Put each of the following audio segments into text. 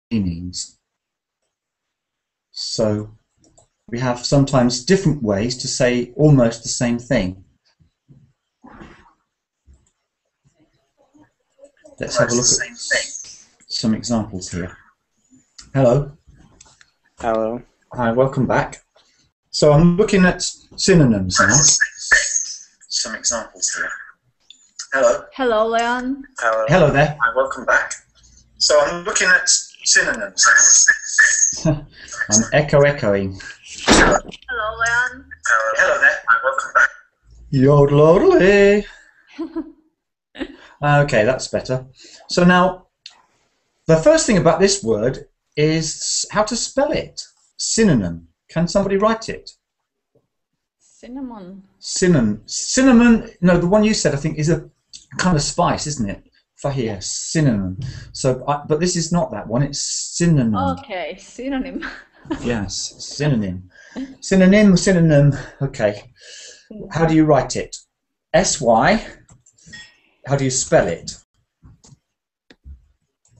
Meanings. So we have sometimes different ways to say almost the same thing. Let's have a look at some examples here. Hello. Hello. Hi, welcome back. So I'm looking at synonyms now. Some examples here. Hello. Hello, Leon. Hello. Hello there. Hi, welcome back. So I'm looking at synonyms. I'm echoing. Hello, Leon. Hello there. Hi, welcome back. Yodelodely. Okay, that's better. So now, the first thing about this word is how to spell it. Synonym. Can somebody write it? Cinnamon. Cinnamon. No, the one you said I think is a kind of spice, isn't it? For here, synonym. So, but this is not that one. It's synonym. Okay, synonym. Yes, synonym. Synonym. Okay. How do you write it? S-Y. How do you spell it?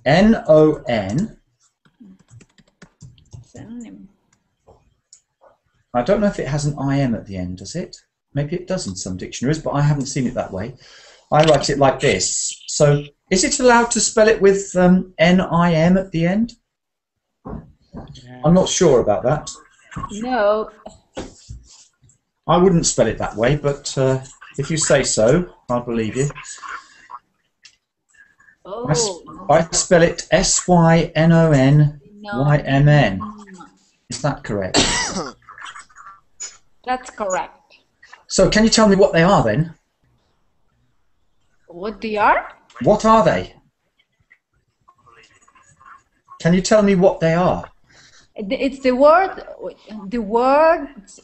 N-O-N. Synonym. I don't know if it has an I-M at the end, does it? Maybe it does in some dictionaries, but I haven't seen it that way. I write it like this. So, is it allowed to spell it with N-I-M at the end? I'm not sure about that. No. I wouldn't spell it that way, but if you say so, I'll believe you. Oh. I spell it S-Y-N-O-N-Y-M-N. Is that correct? That's correct. So can you tell me what they are then? What they are? What are they? Can you tell me what they are? It's the words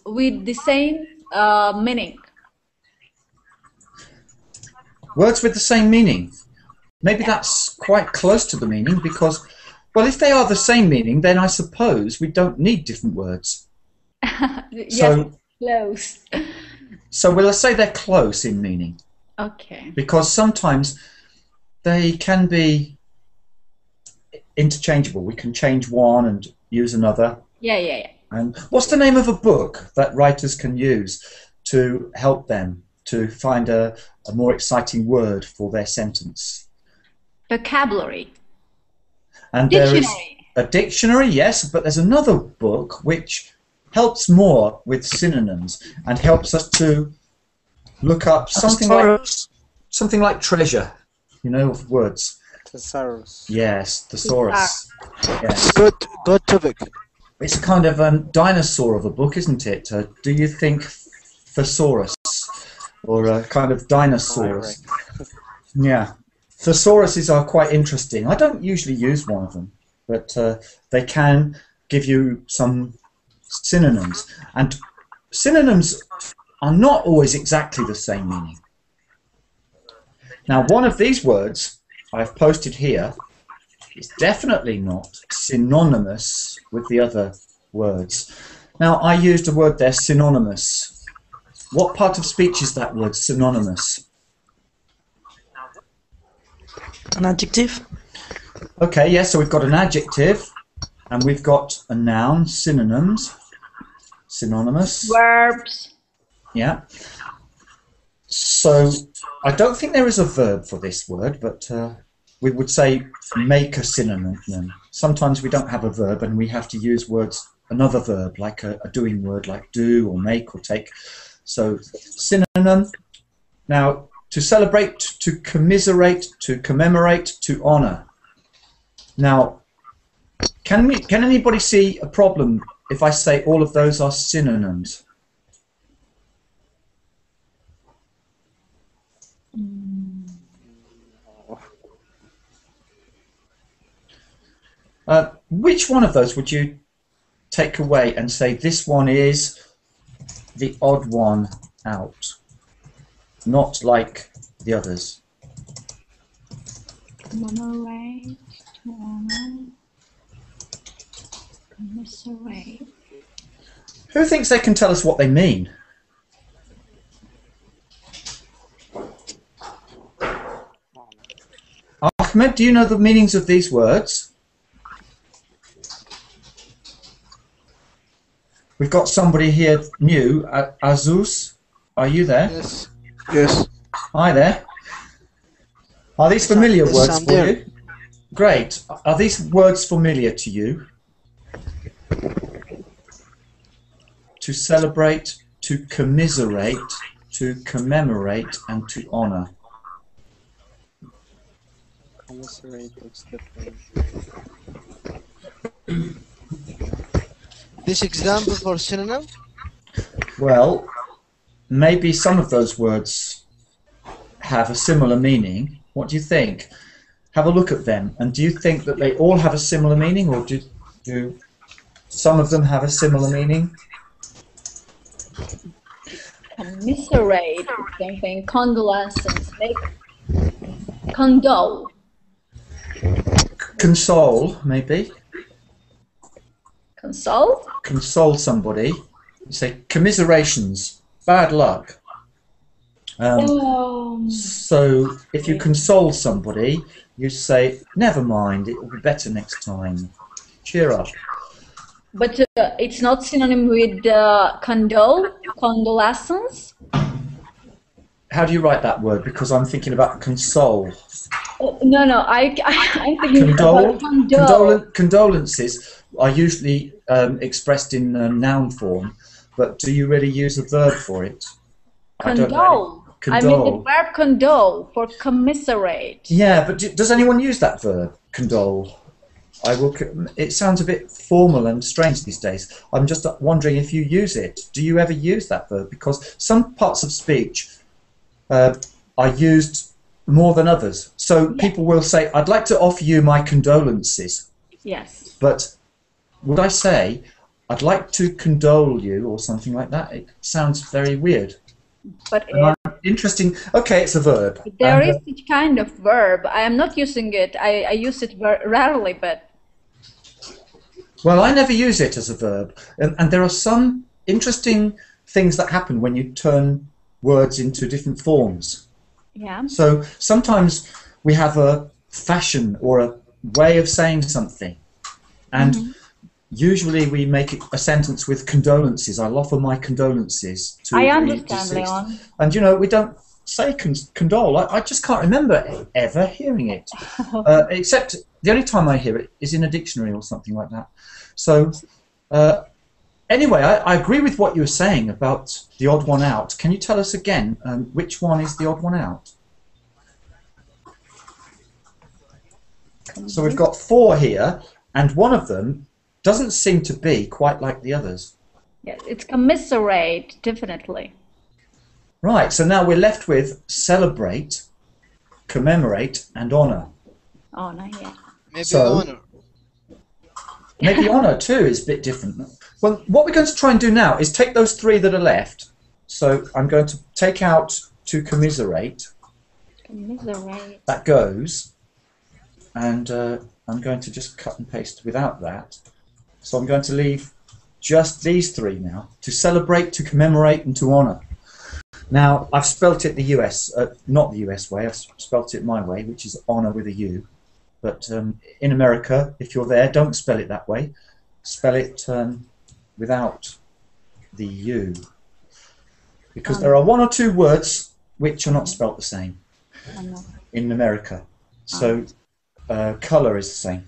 with the same meaning. Words with the same meaning. Maybe that's quite close to the meaning because, well, if they are the same meaning, then I suppose we don't need different words. Yes, So, close. So we'll say they're close in meaning. Okay. Because sometimes they can be interchangeable. We can change one and use another. Yeah. And what's the name of a book that writers can use to help them to find a more exciting word for their sentence? Vocabulary. And there is a dictionary, yes, but there's another book which helps more with synonyms and helps us to look up something like treasure, you know, of words. Thesaurus. Yes, thesaurus. Yes. Good topic. It's a kind of dinosaur of a book, isn't it? Do you think thesaurus or a kind of dinosaurs? Yeah. Thesauruses are quite interesting. I don't usually use one of them, but they can give you some synonyms. And synonyms are not always exactly the same meaning. Now, one of these words I've posted here is definitely not synonymous with the other words. Now, I used a word there, synonymous. What part of speech is that word, synonymous? An adjective. Okay, yes, so we've got an adjective and we've got a noun, synonyms, synonymous. Verbs. Yeah. So I don't think there is a verb for this word, but we would say make a synonym. Sometimes we don't have a verb and we have to use another verb, like a doing word like do or make or take. So synonym. Now, to celebrate, to commiserate, to commemorate, to honor. Now, can anybody see a problem if I say all of those are synonyms? Which one of those would you take away and say this one is the odd one out, not like the others? Commemorate, to honor, commiserate. Who thinks they can tell us what they mean? Ahmed, do you know the meanings of these words? We've got somebody here new. Azus, are you there? Yes. Yes. Hi there. Are these familiar Yes, words I'm for there. you? Great. Are these words familiar to you? To celebrate, to commiserate, to commemorate, and to honour. Commiserate looks different. This example for synonym? Well, maybe some of those words have a similar meaning. What do you think? Have a look at them. And do you think that they all have a similar meaning, or do some of them have a similar meaning? Commiserate, same thing. Condolences, make condole. Console, maybe. Console? Console somebody. You say commiserations, bad luck. So if you console somebody, you say, never mind, it will be better next time. Cheer up. But it's not synonym with condole, condolences. How do you write that word? Because I'm thinking about console. Oh, no, I'm thinking about condole. Condolences are usually expressed in noun form, but do you really use a verb for it? Condole. I mean the verb condole for commiserate. Yeah, but does anyone use that verb, condole? It sounds a bit formal and strange these days. I'm just wondering if you use it. Do you ever use that verb? Because some parts of speech are used more than others. So people will say, I'd like to offer you my condolences. Yes. But would I say, I'd like to condole you or something like that? It sounds very weird. But interesting. Okay, it's a verb. There is such kind of verb. I am not using it. I use it rarely, but... Well, I never use it as a verb. And there are some interesting things that happen when you turn words into different forms. Yeah. So sometimes we have a fashion or a way of saying something. And usually we make a sentence with condolences. I'll offer my condolences to I the understand, deceased. Leon. And you know, we don't say condole. I just can't remember ever hearing it. Except the only time I hear it is in a dictionary or something like that. So anyway, I agree with what you were saying about the odd one out. Can you tell us again which one is the odd one out? So we've got 4 here, and one of them doesn't seem to be quite like the others. Yes, it's commiserate, definitely. Right, so now we're left with celebrate, commemorate, and honour. Oh, no, yeah. Maybe honor. Maybe honour too is a bit different. Well, what we're going to try and do now is take those 3 that are left. So I'm going to take out to commiserate. Commiserate. That goes. And I'm going to just cut and paste without that. So I'm going to leave just these 3 now. To celebrate, to commemorate, and to honour. Now, I've spelt it the US, not the US way, I've spelt it my way, which is honour with a U. But in America, if you're there, don't spell it that way. Spell it without the U. Because there are 1 or 2 words which are not spelt the same in America. So colour is the same,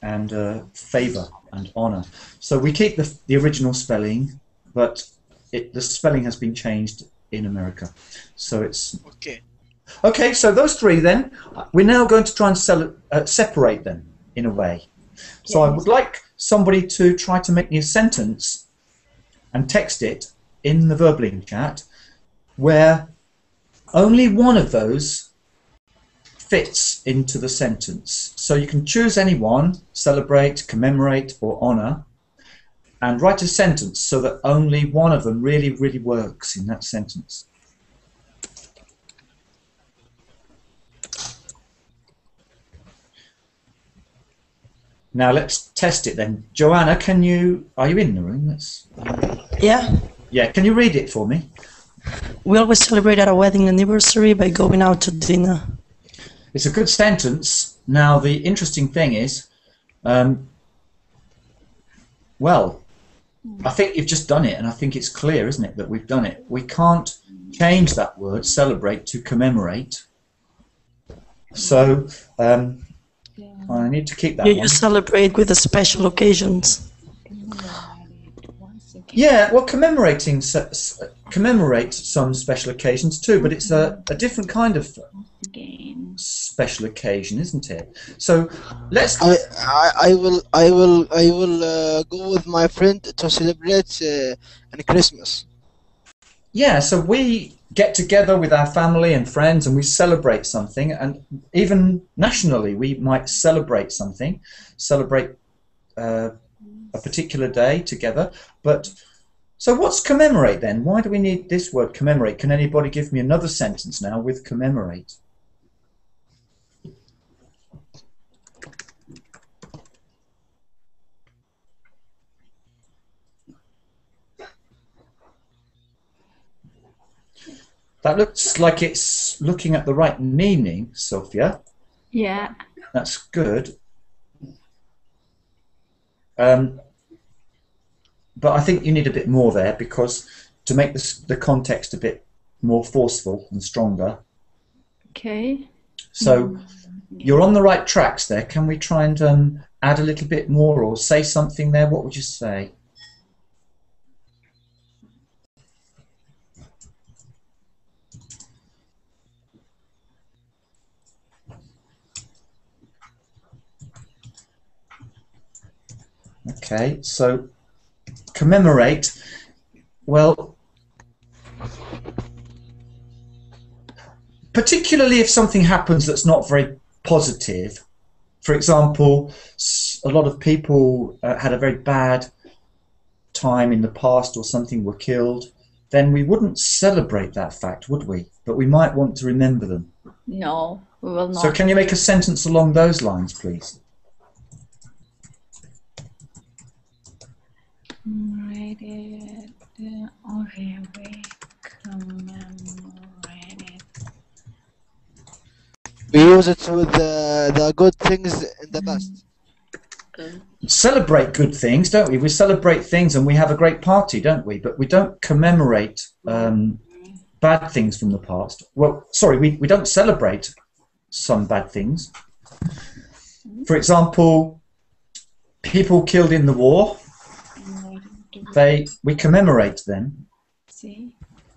and favour and honour. So we keep the original spelling, but the spelling has been changed in America. So it's... Okay, so those 3 then, we're now going to try and separate them in a way. So I would like somebody to try to make me a sentence and text it in the Verbling chat where only one of those fits into the sentence. So you can choose any one, celebrate, commemorate, or honour, and write a sentence so that only one of them really, really works in that sentence. Now let's test it then. Joanna, are you in the room? Yeah. Yeah, can you read it for me? We always celebrate our wedding anniversary by going out to dinner. It's a good sentence. Now, the interesting thing is, well, I think you've just done it, and I think it's clear, isn't it, that we've done it. We can't change that word, celebrate, to commemorate. So, I need to keep that one. You celebrate with the special occasions. Yeah, well, commemorating commemorates some special occasions too, but it's a different kind of special occasion, isn't it? So let's. I will go with my friend to celebrate on Christmas. Yeah, so we get together with our family and friends and we celebrate something, and even nationally we might celebrate something, celebrate a particular day together. But so what's commemorate then? Why do we need this word commemorate? Can anybody give me another sentence now with commemorate? That looks like it's looking at the right meaning, Sophia. Yeah. That's good. But I think you need a bit more there, because to make the context a bit more forceful and stronger. Okay. So you're on the right tracks there. Can we try and add a little bit more or say something there? What would you say? Okay, so commemorate, well, particularly if something happens that's not very positive. For example, a lot of people had a very bad time in the past or something, were killed, then we wouldn't celebrate that fact, would we? But we might want to remember them. No, we will not. So can you make a sentence along those lines, please? Commemorate it, okay, we commemorate it. We use it with the good things in the past. Celebrate good things, don't we? We celebrate things and we have a great party, don't we? But we don't commemorate bad things from the past. Well, sorry, we don't celebrate some bad things. For example, people killed in the war, we commemorate them,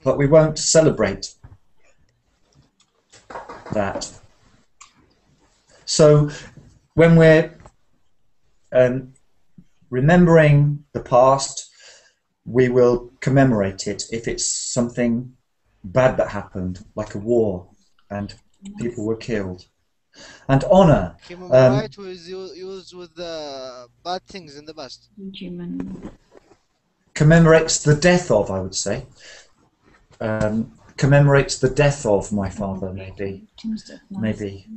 but we won't celebrate that. So when we're remembering the past, we will commemorate it if it's something bad that happened, like a war and people were killed. And honor. Commemorate was used with the bad things in the past. Commemorates the death of, I would say. Commemorates the death of my father, maybe. Maybe.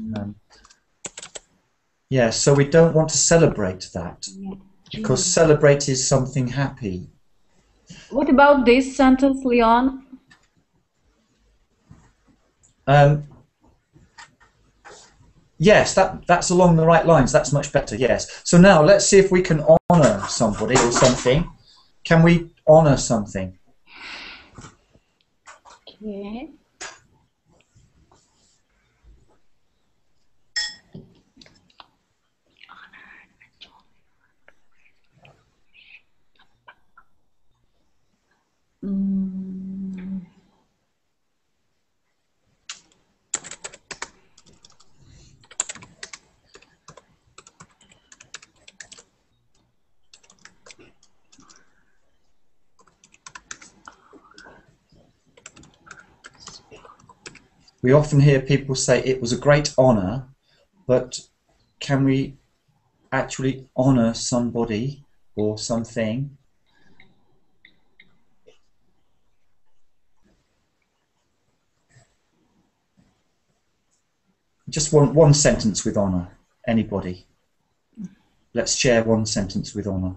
Yeah, so we don't want to celebrate that, because celebrate is something happy. What about this sentence, Leon? Yes, that's along the right lines. That's much better, yes. So now let's see if we can honor somebody or something. Can we honor something? Okay. We often hear people say it was a great honor, but can we actually honor somebody or something? Just one sentence with honor. Anybody? Let's share one sentence with honor.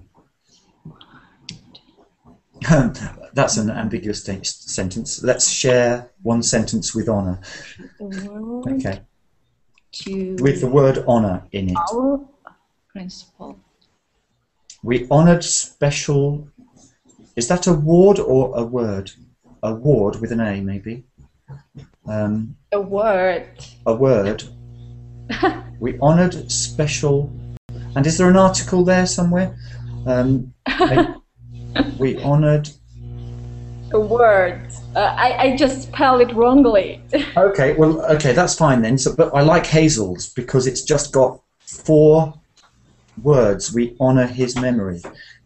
That's an ambiguous sentence. Let's share one sentence with honour. Okay. With the word honour in it. Our principal. We honoured special. Is that a ward or a word? A ward with an A, maybe. A word. A word. We honoured special. And is there an article there somewhere? We honoured. A word. I just spelled it wrongly. Okay, well, okay, that's fine then. So, but I like Hazel's because it's just got 4 words. We honour his memory.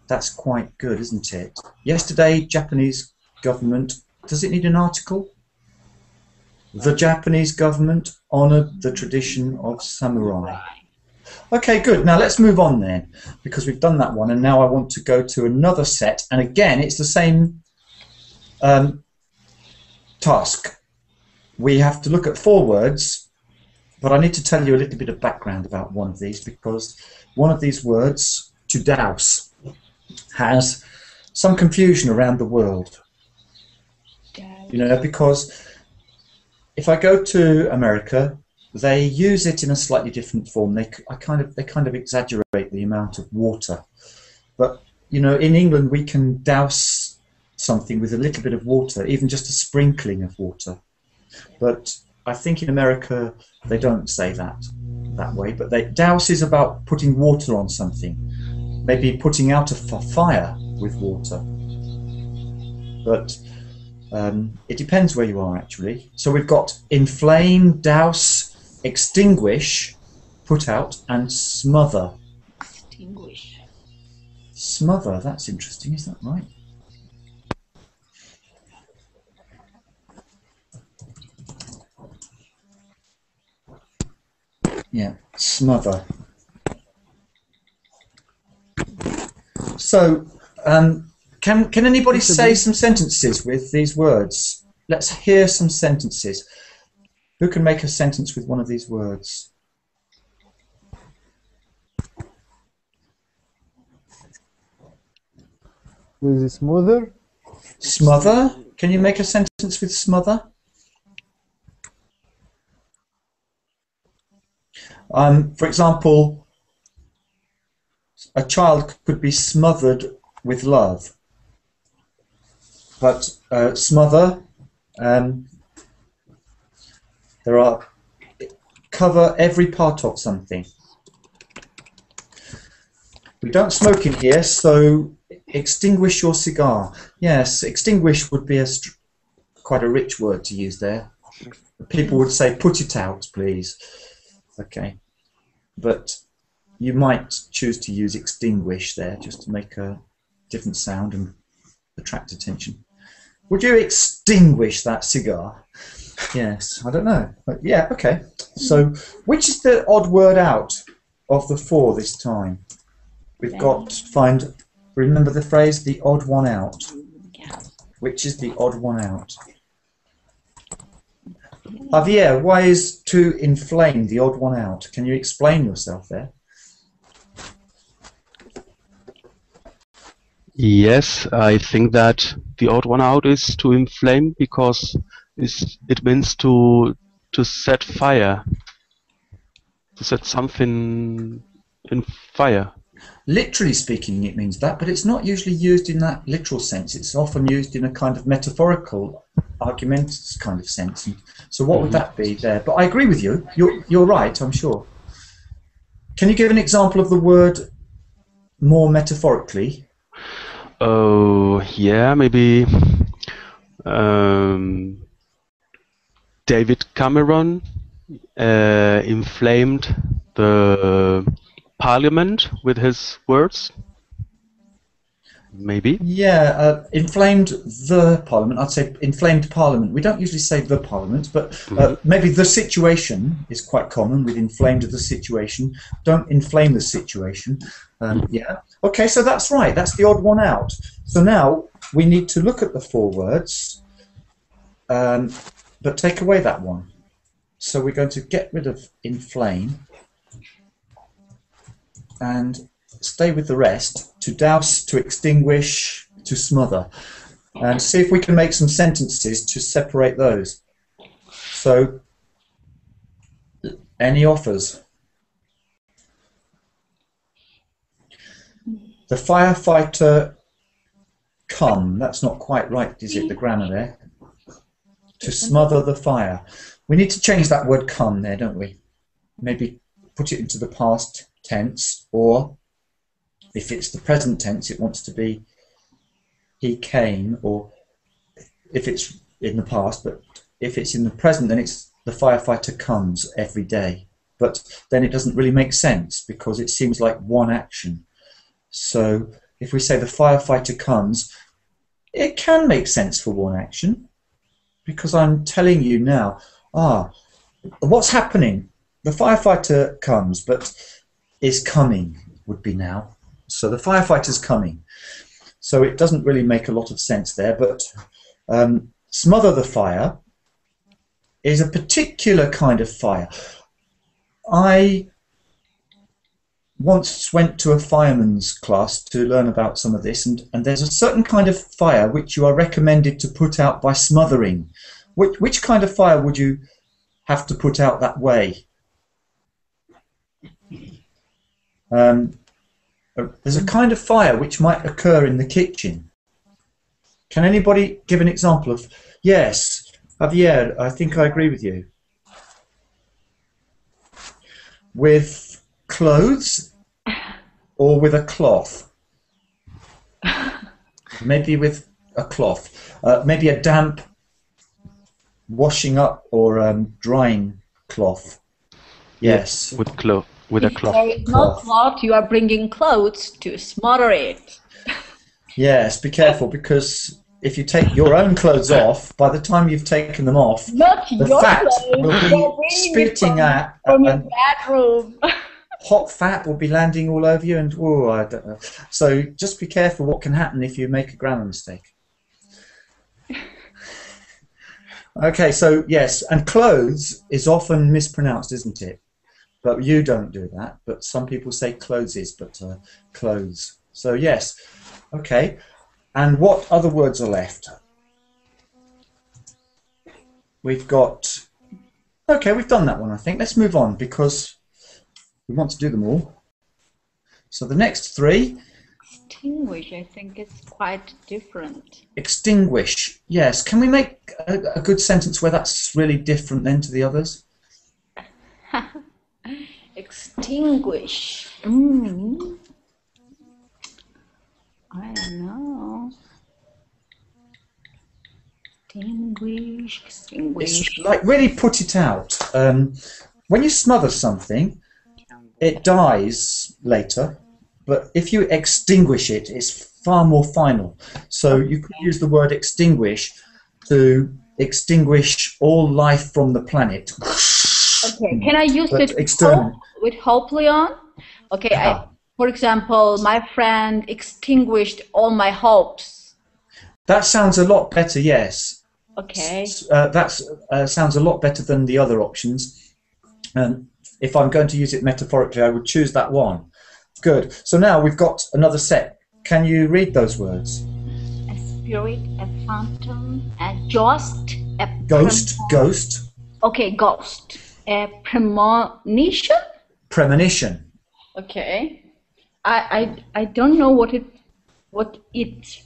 That's quite good, isn't it? Yesterday, Japanese government. Does it need an article? The Japanese government honoured the tradition of samurai. Okay, good. Now let's move on then, because we've done that one, and now I want to go to another set. And again, it's the same task. We have to look at 4 words, but I need to tell you a little bit of background about one of these, because one of these words, to douse, has some confusion around the world. You know, because if I go to America, they use it in a slightly different form. They kind of exaggerate the amount of water. But you know, in England, we can douse something with a little bit of water, even just a sprinkling of water. But I think in America they don't say that way. But douse is about putting water on something, maybe putting out a fire with water. But it depends where you are, actually. So we've got inflame, douse, extinguish, put out, and smother. Extinguish. Smother, that's interesting, is that right? Yeah, smother. So, can anybody say some sentences with these words? Let's hear some sentences. Who can make a sentence with one of these words? With the smother? Smother? Can you make a sentence with smother? For example, a child could be smothered with love. But smother, there are cover every part of something. We don't smoke in here, so extinguish your cigar. Yes, extinguish would be quite a rich word to use there. People would say, put it out, please. Okay, but you might choose to use extinguish there just to make a different sound and attract attention. Would you extinguish that cigar? Yes, I don't know. But yeah, okay. So, which is the odd word out of the 4 this time? We've got to find, remember the phrase, the odd one out. Which is the odd one out? Javier, why is to inflame the odd one out? Can you explain yourself there? Yes, I think that the odd one out is to inflame because it means to set fire, to set something in fire. Literally speaking, it means that, but it's not usually used in that literal sense. It's often used in a kind of metaphorical, argumentative kind of sense. And so what would that be there? But I agree with you. You're right, I'm sure. Can you give an example of the word more metaphorically? Oh, yeah, maybe David Cameron inflamed the Parliament with his words. Maybe. Yeah, inflamed the Parliament. I'd say inflamed Parliament. We don't usually say the Parliament, but maybe the situation is quite common with inflamed the situation. Don't inflame the situation. Yeah. Okay, so that's right. That's the odd one out. So now we need to look at the 4 words, but take away that one. So we're going to get rid of inflame and stay with the rest. To douse, to extinguish, to smother. And see if we can make some sentences to separate those. So, any offers? The firefighter come. That's not quite right, is it, the grammar there? To smother the fire. We need to change that word come there, don't we? Maybe put it into the past tense, or if it's the present tense, it wants to be he came, or if it's in the past, but if it's in the present, then it's the firefighter comes every day. But then it doesn't really make sense because it seems like one action. So if we say the firefighter comes, it can make sense for one action because I'm telling you now, what's happening? The firefighter comes, but is coming would be now. So the firefighter's coming. So it doesn't really make a lot of sense there, but smother the fire is a particular kind of fire. I once went to a fireman's class to learn about some of this, and there's a certain kind of fire which you are recommended to put out by smothering. Which kind of fire would you have to put out that way? There's a kind of fire which might occur in the kitchen. Can anybody give an example of? Yes, Javier, I think I agree with you. With clothes or with a cloth? Maybe with a cloth. Maybe a damp washing up or drying cloth. Yes. With a cloth. If it's not cloth, you are bringing clothes to smother it. Yes, be careful because if you take your own clothes off, by the time you've taken them off, the fat will be spitting out. From your bedroom. Hot fat will be landing all over you, and I don't know. So just be careful what can happen if you make a grammar mistake. Okay, so yes, and clothes is often mispronounced, isn't it? But you don't do that. But some people say clothes, but clothes. So yes, okay. And what other words are left? We've got. Okay, we've done that one. I think. Let's move on because we want to do them all. So the next three. Extinguish, I think it's quite different. Extinguish, yes. Can we make a good sentence where that's really different then to the others? Extinguish. I don't know. Extinguish. It's like really put it out. When you smother something, it dies later. But if you extinguish it, it's far more final. So you could use the word extinguish to extinguish all life from the planet. Okay, can I use it with hope, Leon? Okay, for example, my friend extinguished all my hopes. That sounds a lot better, yes. Okay. That sounds a lot better than the other options. If I'm going to use it metaphorically, I would choose that one. Good. So now we've got another set. Can you read those words? A spirit, a phantom, a ghost, a ghost. Okay, ghost. A premonition. Premonition. Okay. I don't know what it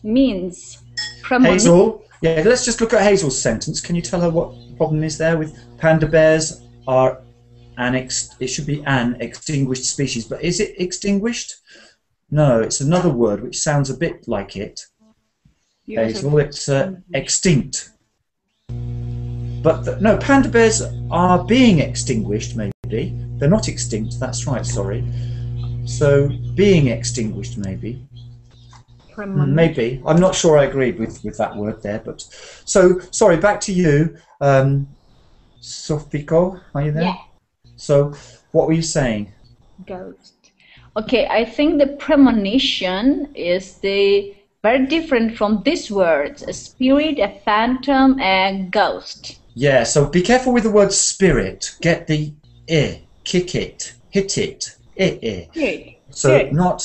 means. Premonition. Hazel. Yeah. Let's just look at Hazel's sentence. Can you tell her what the problem is there with panda bears are? It should be an extinguished species, but is it extinguished? No, it's another word which sounds a bit like it. Hazel, it's extinct. But no, panda bears are being extinguished, maybe. They're not extinct, that's right, sorry. So, being extinguished, maybe. Maybe. I'm not sure I agreed with that word there, but... So, sorry, back to you. Sofiko, are you there? Yeah. So, what were you saying? Ghost. Okay, I think the premonition is very different from these words. A spirit, a phantom, a ghost. Yeah, so be careful with the word spirit. Get the kick it, hit it, Spirit. So Spirit. not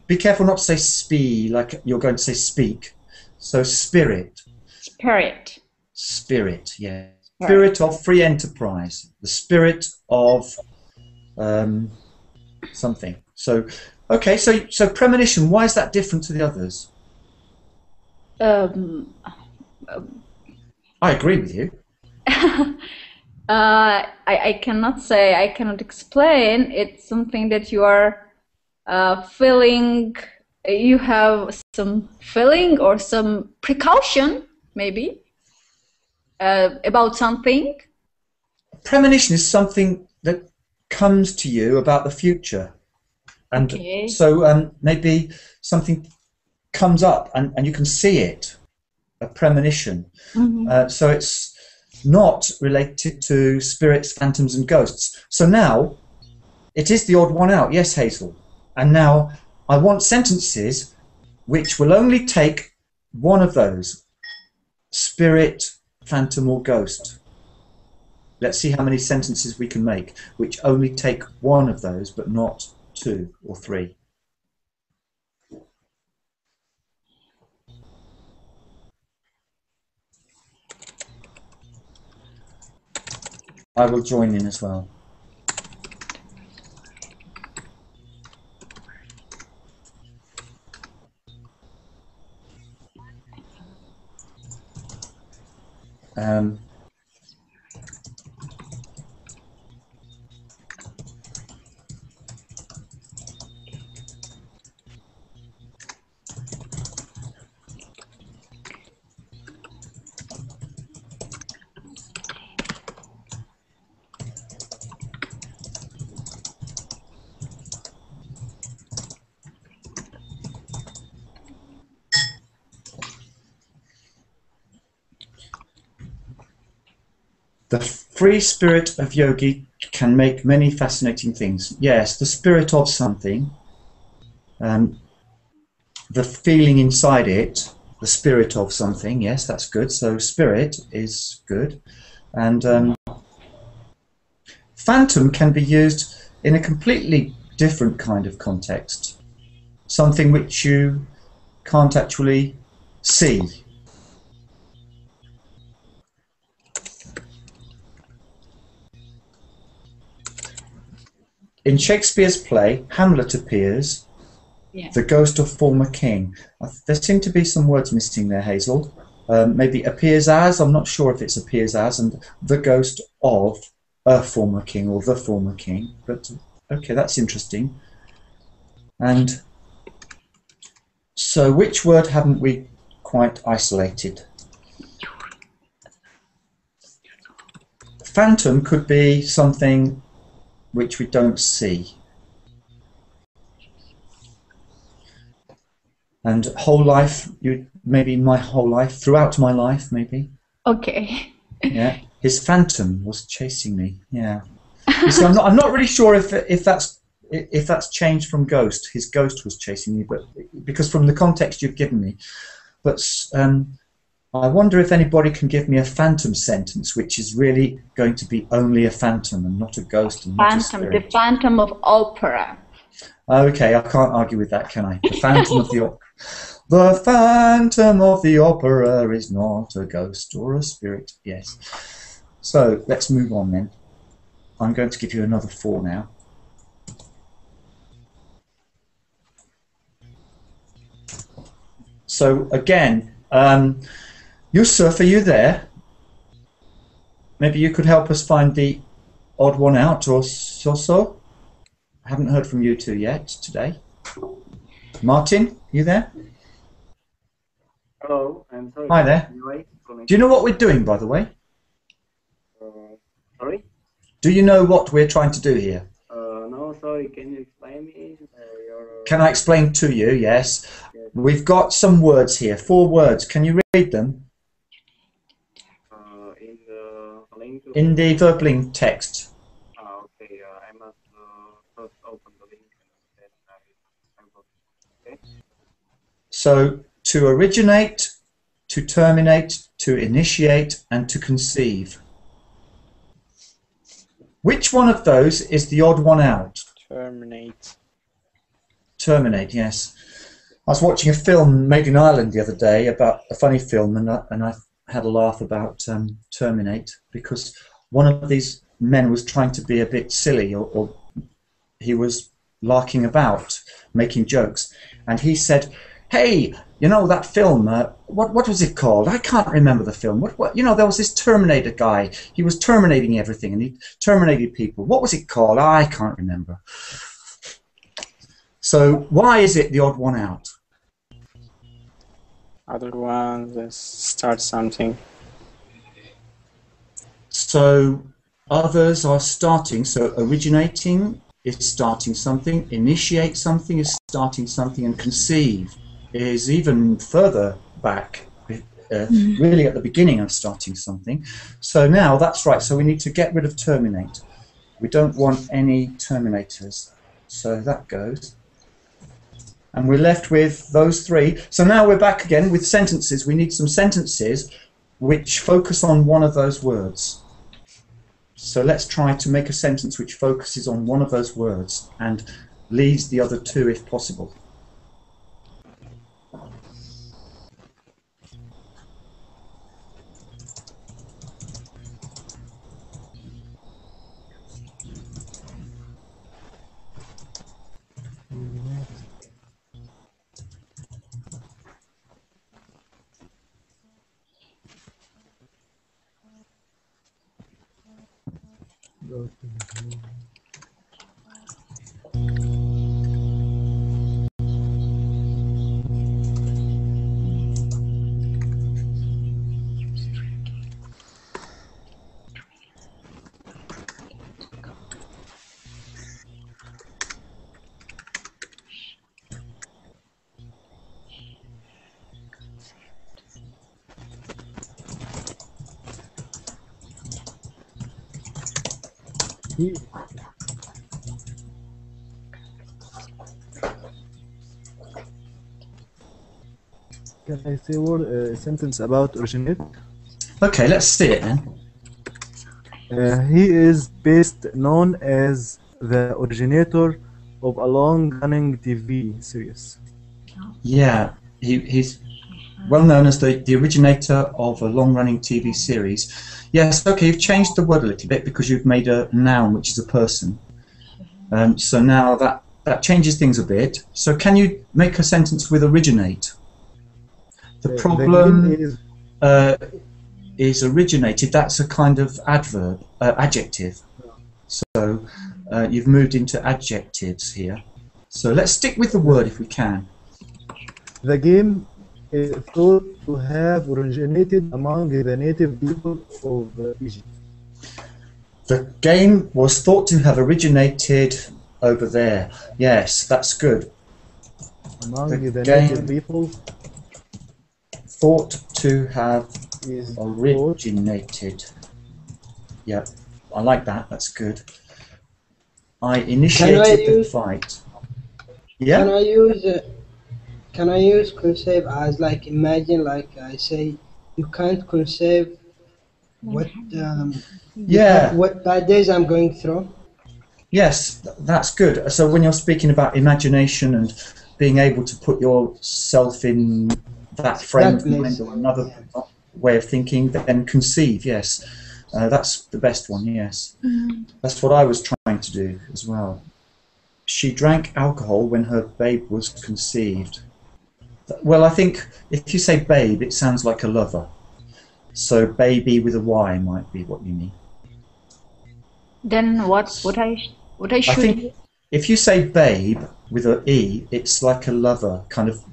be careful not to say spee, like you're going to say speak. So spirit. Spirit. Spirit, yeah. Spirit of free enterprise. The spirit of something. So, okay, so premonition, why is that different to the others? I agree with you. I cannot say, I cannot explain. It's something that you are feeling, you have some feeling or some precaution, maybe, about something. Premonition is something that comes to you about the future. And Okay. so maybe something comes up and you can see it, a premonition. Mm-hmm. So it's not related to spirits, phantoms and ghosts. So now it is the odd one out, yes, Hazel. And now I want sentences which will only take one of those, spirit, phantom or ghost. Let's see how many sentences we can make which only take one of those but not two or three. I will join in as well. The free spirit of yogi can make many fascinating things. Yes, the spirit of something, the feeling inside it, the spirit of something, yes, that's good. So spirit is good. And phantom can be used in a completely different kind of context. Something which you can't actually see. In Shakespeare's play, Hamlet appears, the ghost of former king. There seem to be some words missing there, Hazel. Maybe appears as, I'm not sure if it's appears as, and the ghost of a former king or the former king. But okay, that's interesting. And so which word haven't we quite isolated? Phantom could be something which we don't see. And whole life, maybe my whole life, throughout my life, maybe. Okay. Yeah, his phantom was chasing me. Yeah. You see, I'm not really sure if that's changed from ghost. His ghost was chasing me, but because from the context you've given me. But I wonder if anybody can give me a phantom sentence, which is really going to be only a phantom and not a ghost and not a spirit. The Phantom of Opera. Okay, I can't argue with that, can I? The Phantom of the Opera. The Phantom of the Opera is not a ghost or a spirit. Yes. So let's move on then. I'm going to give you another 4 now. So again, Yusuf, are you there? Maybe you could help us find the odd one out, or so. I haven't heard from you two yet today. Martin, you there? Hello, I'm sorry. Hi there. Do you know what we're doing, by the way? Sorry? Do you know what we're trying to do here? No, sorry. Can you explain me? Can I explain to you? Yes. We've got some words here, 4 words. Can you read them? In the link. In the verb link text. Okay. I must first open the link and then I will. Okay. So to originate, to terminate, to initiate, and to conceive. Which one of those is the odd one out? Terminate. Terminate, yes. I was watching a film made in Ireland the other day about a funny film, and I had a laugh about terminate, because one of these men was trying to be a bit silly, or he was larking about, making jokes, and he said, "Hey, you know that film? What was it called? I can't remember the film. What? You know, there was this Terminator guy. He was terminating everything, and he terminated people. What was it called? I can't remember." So why is it the odd one out? Other ones that start something. So others are starting. So originating is starting something. Initiate something is starting something, and conceive is even further back, really at the beginning of starting something. So now that's right. So we need to get rid of terminate. We don't want any terminators. So that goes. And we're left with those three. So now we're back again with sentences. We need some sentences which focus on one of those words. So let's try to make a sentence which focuses on one of those words and leaves the other two if possible. Can I say a sentence about originate? Okay, let's see it then. He is best known as the originator of a long-running TV series. Yeah, he's well known as the originator of a long-running TV series. Yes, okay, you've changed the word a little bit because you've made a noun, which is a person. So now that changes things a bit. So can you make a sentence with originate? The problem is originated. That's a kind of adjective. So you've moved into adjectives here. So let's stick with the word if we can. The game is thought to have originated among the native people of Egypt. The game was thought to have originated over there. Yes, that's good. Among the native people. Thought to have originated. Yeah, I like that. That's good. I initiated the fight. Yeah. Can I use conceive as like imagine? Like I say, you can't conceive what what bad days I'm going through. Yes, that's good. So when you're speaking about imagination and being able to put yourself in that frame of mind or another way of thinking, then conceive, yes. That's the best one, yes. That's what I was trying to do as well. She drank alcohol when her babe was conceived. Well, I think if you say babe, it sounds like a lover. So baby with a Y might be what you mean. Then what I should... I think if you say babe with an E, it's like a lover kind of.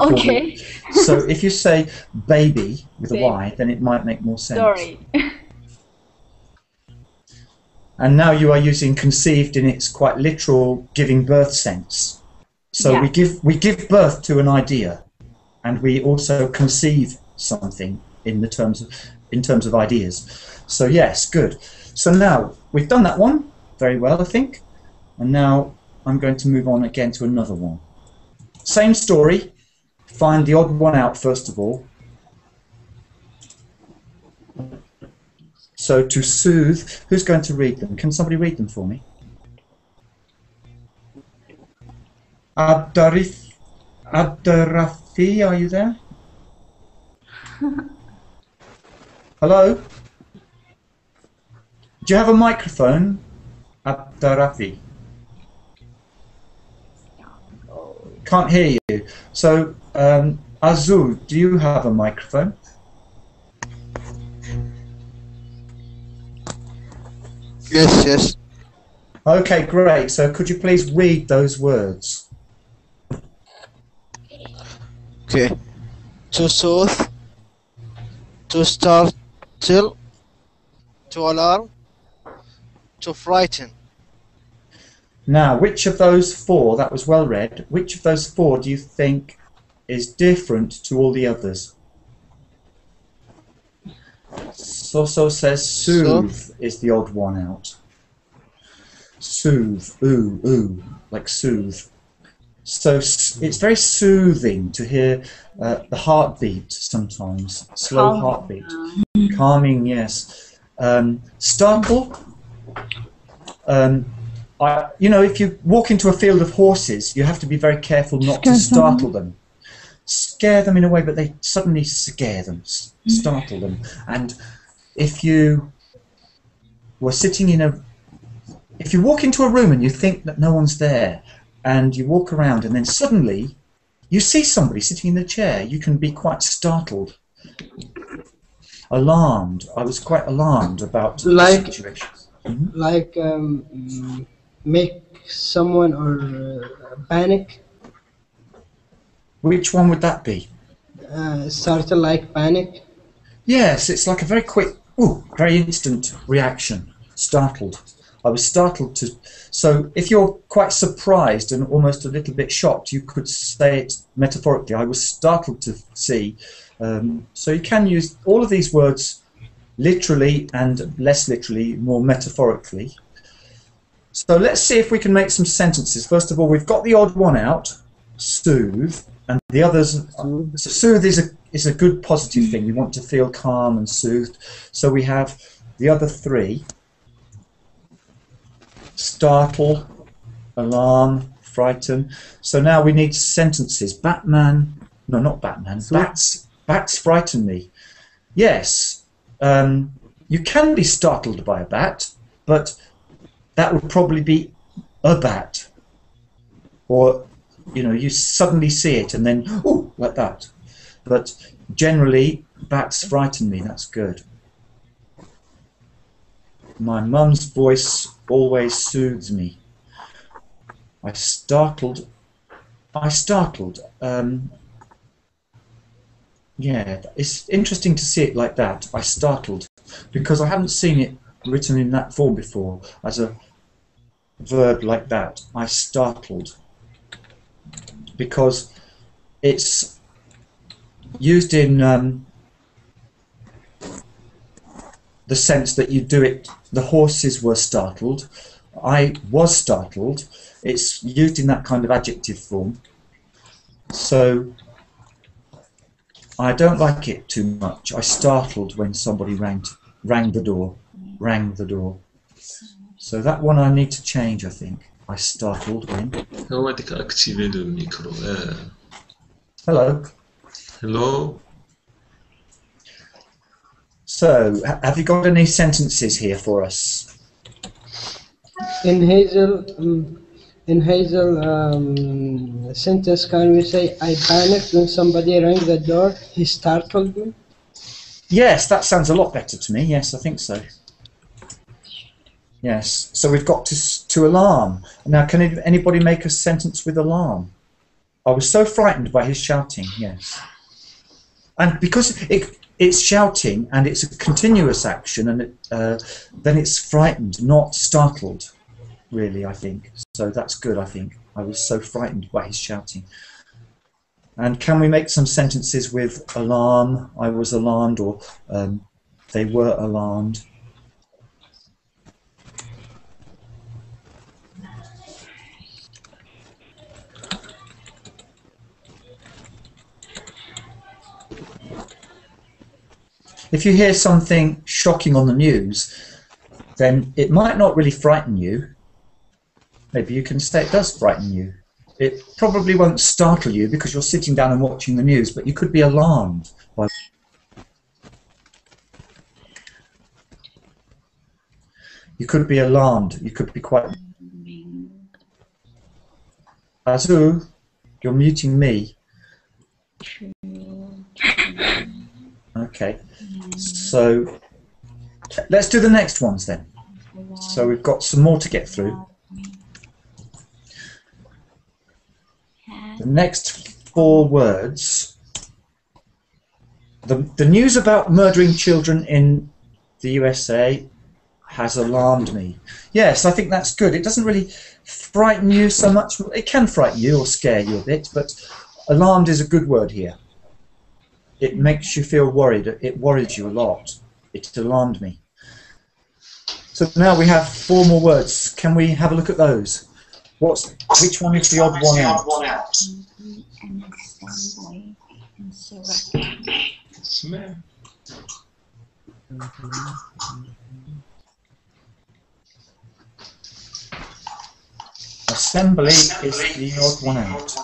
Okay. So if you say baby with a Y, then it might make more sense. Sorry. And now you are using conceived in its quite literal giving birth sense. So Yeah. we give birth to an idea, and we also conceive something in terms of ideas. So yes, good. So now we've done that one very well, I think, and now I'm going to move on again to another one. Same story. Find the odd one out first of all. So to soothe, who's going to read them? Can somebody read them for me? Abdurafi, are you there? Hello? Do you have a microphone? Abdurafi. Can't hear you. So, Azul, do you have a microphone? Yes, yes. Okay, great. So could you please read those words? Okay. To soothe, to startle, to alarm, to frighten. Now, which of those four, that was well read, which of those four do you think is different to all the others? Soso says soothe is the odd one out. Soothe, ooh, ooh, like soothe. So it's very soothing to hear the heartbeat sometimes, slow heartbeat. Calming, yes. Startle. You know, if you walk into a field of horses, you have to be very careful not to startle them. Scare them in a way, but they suddenly scare them, startle them. And if you were sitting in a... If you walk into a room and you think that no one's there, and you walk around and then suddenly you see somebody sitting in the chair, you can be quite startled. Alarmed. I was quite alarmed about the situation. Like make someone or panic. Which one would that be? Startle, like panic. Yes, it's like a very quick, very instant reaction. Startled. I was startled to... So if you're quite surprised and almost a little bit shocked, you could say it metaphorically. I was startled to see. So you can use all of these words literally and less literally, more metaphorically. So let's see if we can make some sentences. First of all, we've got the odd one out, soothe, and the others... So soothe is a good positive thing. You want to feel calm and soothed. So we have the other three. Startle, alarm, frighten. So now we need sentences. Batman, no, not Batman. Bats frighten me. Yes, you can be startled by a bat, but that would probably be a bat. Or, you know, you suddenly see it and then, ooh, like that. But generally, bats frighten me. That's good. My mum's voice always soothes me. I startled. Yeah, it's interesting to see it like that. I startled, because I haven't seen it written in that form before, as a verb like that. I startled. Because it's used in the sense that you do it, the horses were startled, I was startled. It's used in that kind of adjective form. So I don't like it too much. I startled when somebody rang the door. So that one I need to change, I think. I startled when. Hello. Hello. So, have you got any sentences here for us? In Hazel sentence, can we say, I panicked when somebody rang the door, he startled me? Yes, that sounds a lot better to me. Yes, I think so. Yes, so we've got to alarm. Now, can anybody make a sentence with alarm? I was so frightened by his shouting, yes. And because it's shouting and it's a continuous action, and then it's frightened, not startled, really, I think. So that's good, I think. I was so frightened by his shouting. And can we make some sentences with alarm? I was alarmed, or they were alarmed. If you hear something shocking on the news, then it might not really frighten you. Maybe you can say it does frighten you. It probably won't startle you because you're sitting down and watching the news, but you could be alarmed by. You could be alarmed. You could be quite. Azu, you're muting me. Okay, so let's do the next ones then. So we've got some more to get through. The next 4 words. The news about murdering children in the USA has alarmed me. Yes, I think that's good. It doesn't really frighten you so much. It can frighten you or scare you a bit, but alarmed is a good word here. It makes you feel worried. It worries you a lot. It alarmed me. So now we have 4 more words. Can we have a look at those? Which one is the odd one out? Smell. Assembly is the odd one out.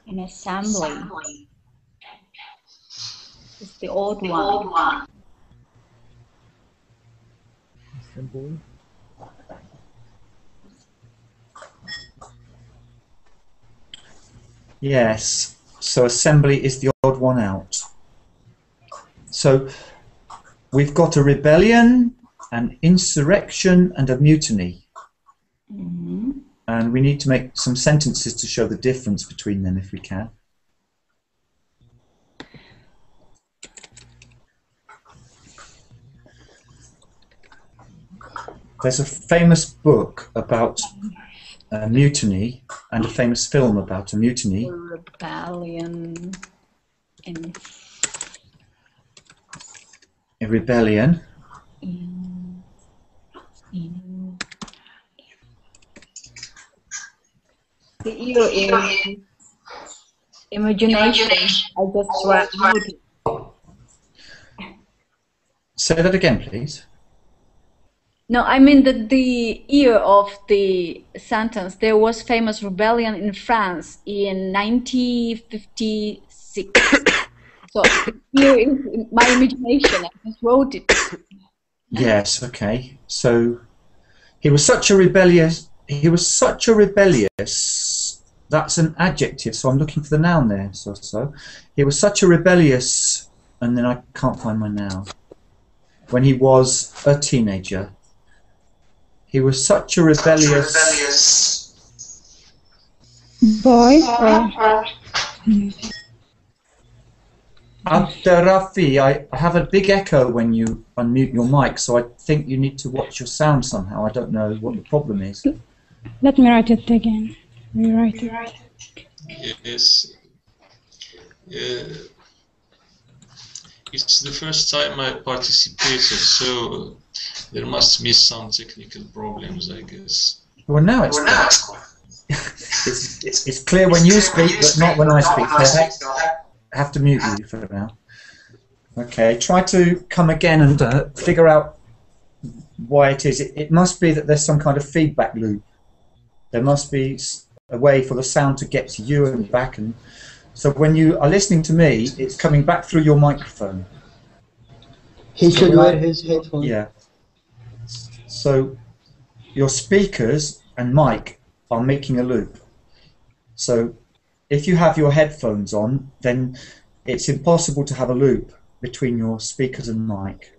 An assembly is the odd one. Simple. Yes, so assembly is the odd one out. So we've got a rebellion, an insurrection, and a mutiny. Mm-hmm. And we need to make some sentences to show the difference between them if we can. There's a famous book about a mutiny and a famous film about a mutiny. Rebellion. A rebellion. The ear is imagination. I just wrote it. Say that again, please. No, I mean that the year of the sentence, there was famous rebellion in France in 1956. So here is my imagination. I just wrote it. Yes, okay. So he was such a rebellious. That's an adjective. So I'm looking for the noun there. So he was such a rebellious, and then I can't find my noun. When he was a teenager. He was such a rebellious boy. Abderafi, I have a big echo when you unmute your mic, so I think you need to watch your sound somehow. I don't know what the problem is. Let me write it again. Rewrite it. Yes. It's the first time I participated, so there must be some technical problems, I guess. Well, now it's it's clear when you speak, but not when I speak. So I have to mute you for now. Okay, try to come again and figure out why it is. It must be that there's some kind of feedback loop. There must be a way for the sound to get to you and back, and so when you are listening to me, it's coming back through your microphone. He should wear his headphones. Yeah. So your speakers and mic are making a loop. So if you have your headphones on, then it's impossible to have a loop between your speakers and mic.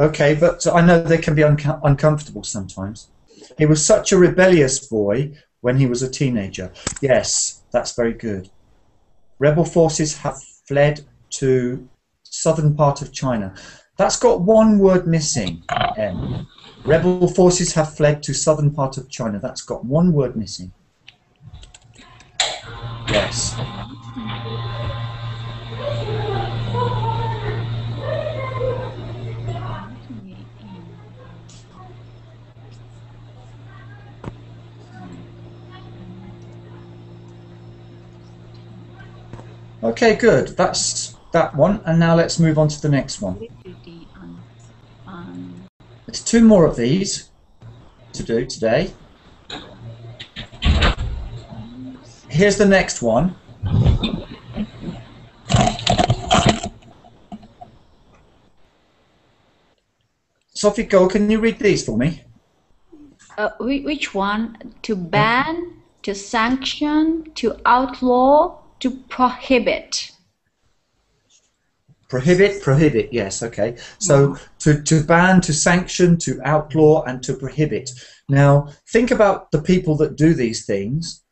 Okay, but I know they can be uncomfortable sometimes. He was such a rebellious boy when he was a teenager. Yes, that's very good. Rebel forces have fled to southern part of China. That's got one word missing, M. Rebel forces have fled to southern part of China. That's got one word missing. Yes. Okay, good. That's that one, and now let's move on to the next one. There's two more of these to do today. Here's the next one. Sophie, go. Can you read these for me? Which one? To ban, to sanction, to outlaw, to prohibit. Prohibit, yes, okay. So to ban, to sanction, to outlaw, and to prohibit. Now, think about the people that do these things.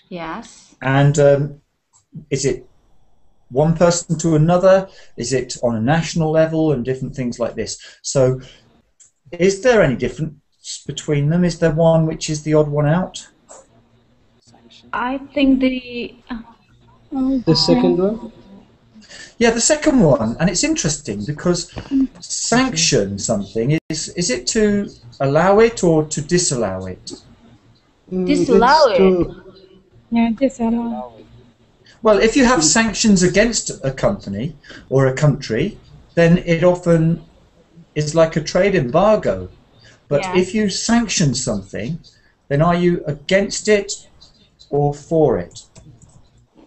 Yes. And is it one person to another? Is it on a national level and different things like this? So is there any difference between them? Is there one which is the odd one out? I think the second one. Yeah, the second one, and it's interesting because sanction something is it to allow it or to disallow it? Disallow it. Yeah, disallow. Well, if you have sanctions against a company or a country, then it often is like a trade embargo. But if you sanction something, then are you against it or for it?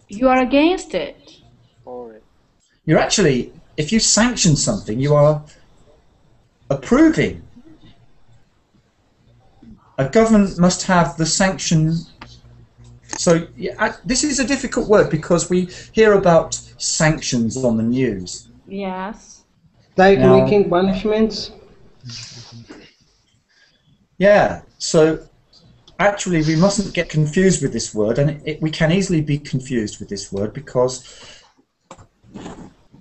You are against it. For it. You're actually, if you sanction something, you are approving. A government must have the sanction. So this is a difficult word because we hear about sanctions on the news. Yes. Like Now, making punishments. Yeah, so actually we mustn't get confused with this word, and we can easily be confused with this word because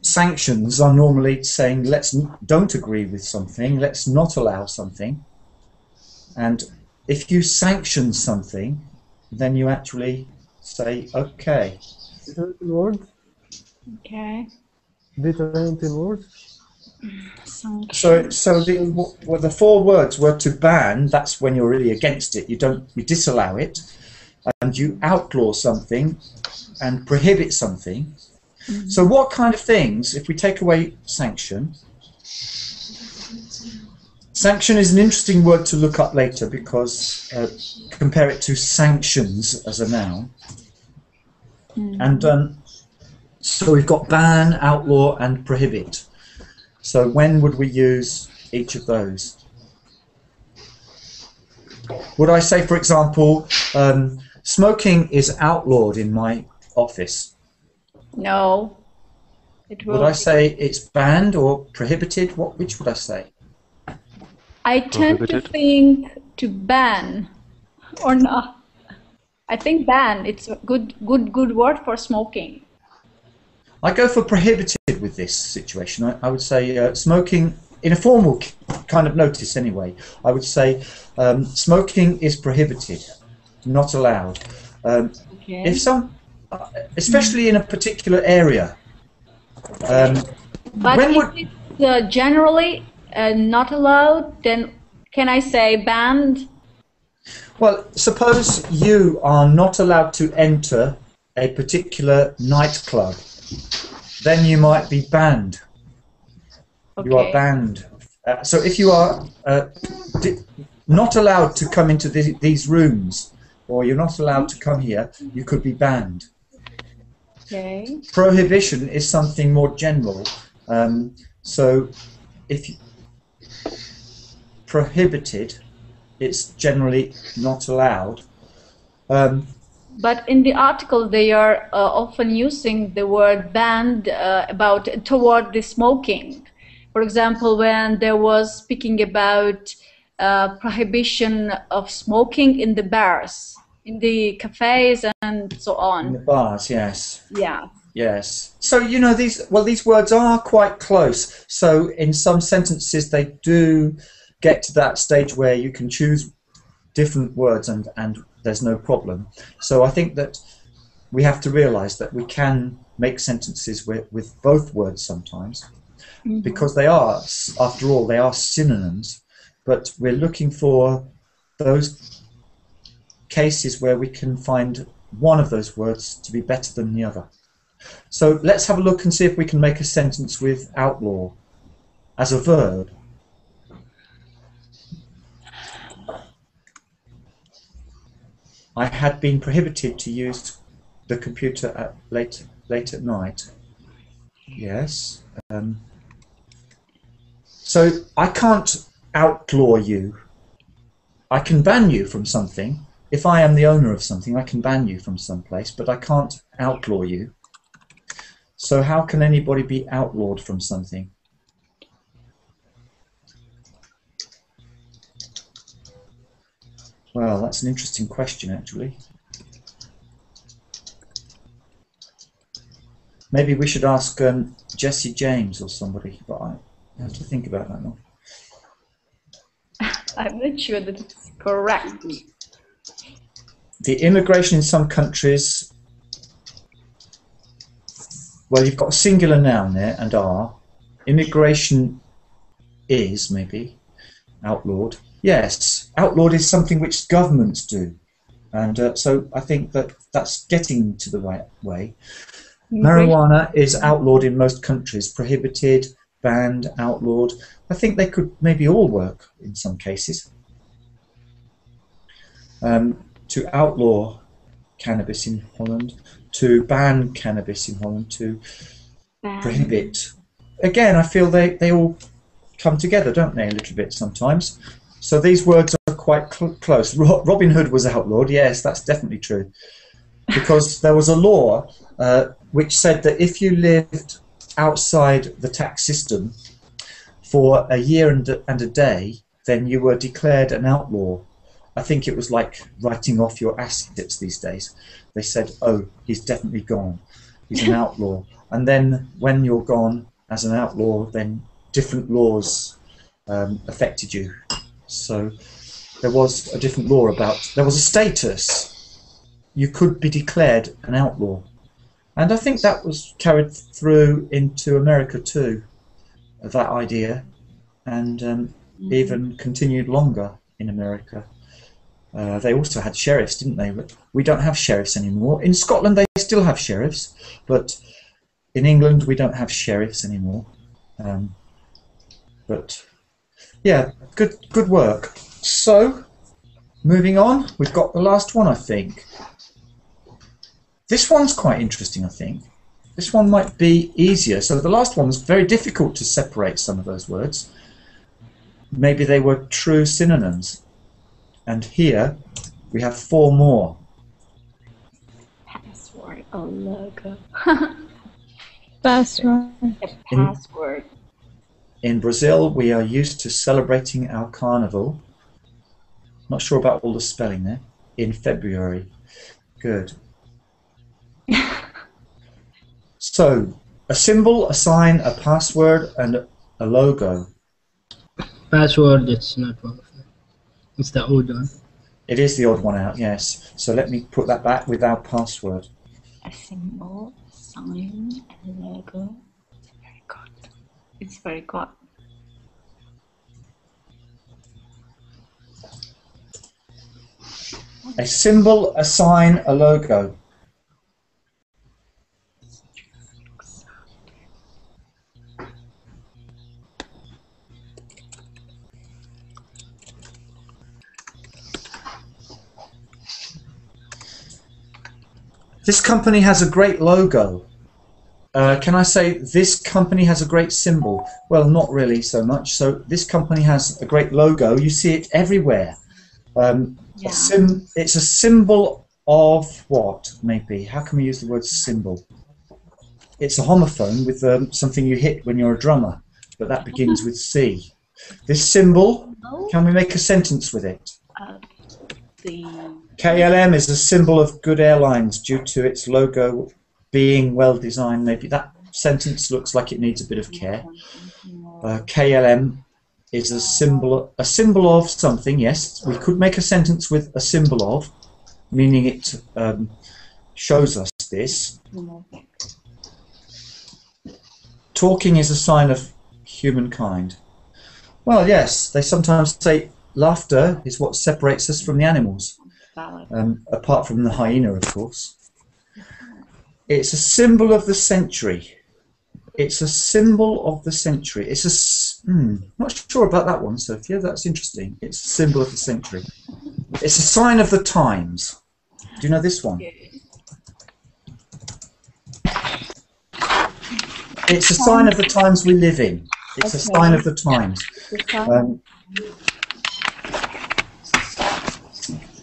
sanctions are normally saying don't agree with something, let's not allow something, and if you sanction something, then you actually say okay. Different in words? Okay. Different in words? So the four words were to ban. That's when you're really against it. You disallow it, and you outlaw something, and prohibit something. So what kind of things? If we take away sanction, sanction is an interesting word to look up later because compare it to sanctions as a noun, and so we've got ban, outlaw, and prohibit. So when would we use each of those? Would I say, for example, smoking is outlawed in my office? No. It will. Would I say it's banned or prohibited? Which would I say? I tend to think to ban or not. I think ban. It's a good word for smoking. I go for prohibited with this situation. I would say smoking, in a formal kind of notice anyway, I would say smoking is prohibited, not allowed. Okay. If especially in a particular area. But if it's generally not allowed, then can I say banned? Well, suppose you are not allowed to enter a particular nightclub. Then you might be banned. Okay. You are banned. So if you are not allowed to come into these rooms, or you're not allowed to come here, you could be banned. Okay. Prohibition is something more general. So if prohibited, it's generally not allowed. But in the article, they are often using the word banned toward the smoking. For example, when there was speaking about prohibition of smoking in the bars, in the cafes, and so on. In the bars, yes. Yeah. Yes. So these words are quite close. So in some sentences, they do get to that stage where you can choose different words and there's no problem. So I think that we have to realize that we can make sentences with both words sometimes, because they are, after all, they are synonyms, but we're looking for those cases where we can find one of those words to be better than the other. So let's have a look and see if we can make a sentence with outlaw as a verb. I had been prohibited to use the computer at late at night. Yes. So I can't outlaw you. I can ban you from something. If I am the owner of something, I can ban you from some place, but I can't outlaw you. So how can anybody be outlawed from something? Well, that's an interesting question, actually. Maybe we should ask Jesse James or somebody, but I have to think about that one. I'm not sure that it's correct. The immigration in some countries, well, you've got a singular noun there and are. Immigration is, maybe, outlawed. Yes, outlawed is something which governments do. And so I think that that's getting to the right way. Marijuana is outlawed in most countries, prohibited, banned, outlawed. I think they could maybe all work in some cases. To outlaw cannabis in Holland, to ban cannabis in Holland, to prohibit. Again, I feel they all come together, don't they, a little bit sometimes. So these words are quite close. Robin Hood was outlawed, yes, that's definitely true. Because there was a law which said that if you lived outside the tax system for a year and a day, then you were declared an outlaw. I think it was like writing off your assets these days. They said, oh, he's definitely gone. He's an outlaw. And then when you're gone as an outlaw, then different laws affected you. So there was a different law there was a status. You could be declared an outlaw. And I think that was carried through into America too, that idea, and even continued longer in America. They also had sheriffs, didn't they? But we don't have sheriffs anymore. In Scotland they still have sheriffs, but in England we don't have sheriffs anymore. But yeah, good work. So, moving on, we've got the last one, I think. This one's quite interesting, I think. This one might be easier. So the last one was very difficult to separate some of those words. Maybe they were true synonyms. And here we have 4 more. Password, a logo. Password. A password. In Brazil, we are used to celebrating our carnival. Not sure about all the spelling there. In February. Good. So, a symbol, a sign, a password, and a logo. Password, it's not one of them. It's the old one. It is the odd one out, yes. So let me put that back with our password. A symbol, a sign, a logo. Very good. It's very good. A symbol, a sign, a logo. This company has a great logo. Can I say this company has a great symbol? Well, not really so much. So this company has a great logo. You see it everywhere. It's a symbol of what, maybe? How can we use the word symbol? It's a homophone with something you hit when you're a drummer, but that begins with C. This symbol, can we make a sentence with it? KLM is a symbol of good airlines due to its logo being well designed. Maybe that sentence looks like it needs a bit of care. KLM is a symbol of something. Yes, we could make a sentence with a symbol of, meaning it shows us this. Talking is a sign of humankind. Well, yes, they sometimes say laughter is what separates us from the animals, apart from the hyena, of course. It's a symbol of the century. It's a symbol of the century. It's a not sure about that one, Sophia. That's interesting. It's a symbol of the century. It's a sign of the times. Do you know this one? It's a sign of the times we live in. It's a sign of the times.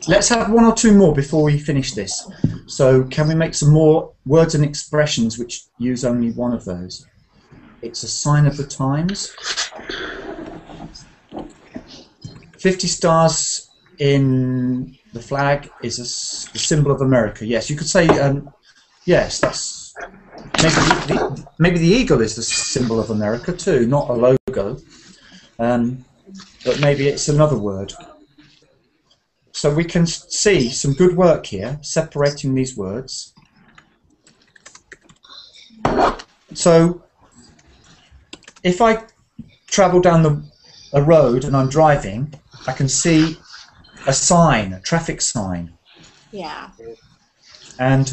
Let's have one or two more before we finish this. So can we make some more words and expressions which use only one of those? It's a sign of the times. 50 stars in the flag is the symbol of America. Yes, you could say, yes, that's... Maybe the eagle is the symbol of America too, not a logo. But maybe it's another word. So we can see some good work here, separating these words. So if I travel down a road and I'm driving, I can see a sign, a traffic sign. Yeah. And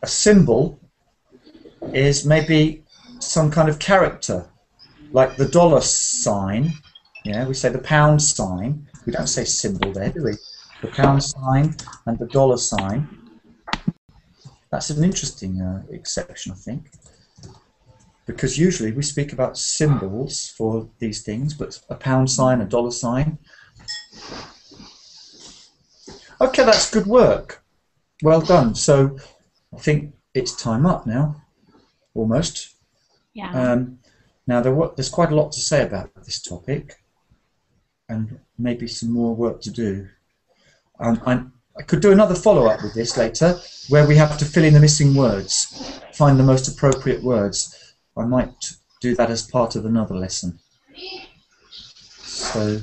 a symbol is maybe some kind of character, like the dollar sign. Yeah, we say the pound sign. We don't say symbol there, do we? The pound sign and the dollar sign. That's an interesting exception, I think, because usually we speak about symbols for these things, but a pound sign, a dollar sign. Okay, that's good work. Well done. So I think it's time up now, almost. Yeah. Now there's quite a lot to say about this topic, and maybe some more work to do. I could do another follow-up with this later, where we have to fill in the missing words, find the most appropriate words. I might do that as part of another lesson. So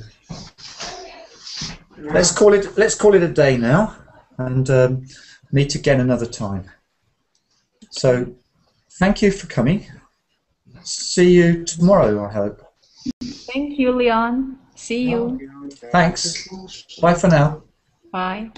let's call it a day now, and meet again another time. So thank you for coming. See you tomorrow, I hope. Thank you, Leon. See you. Thanks. Bye for now. Bye.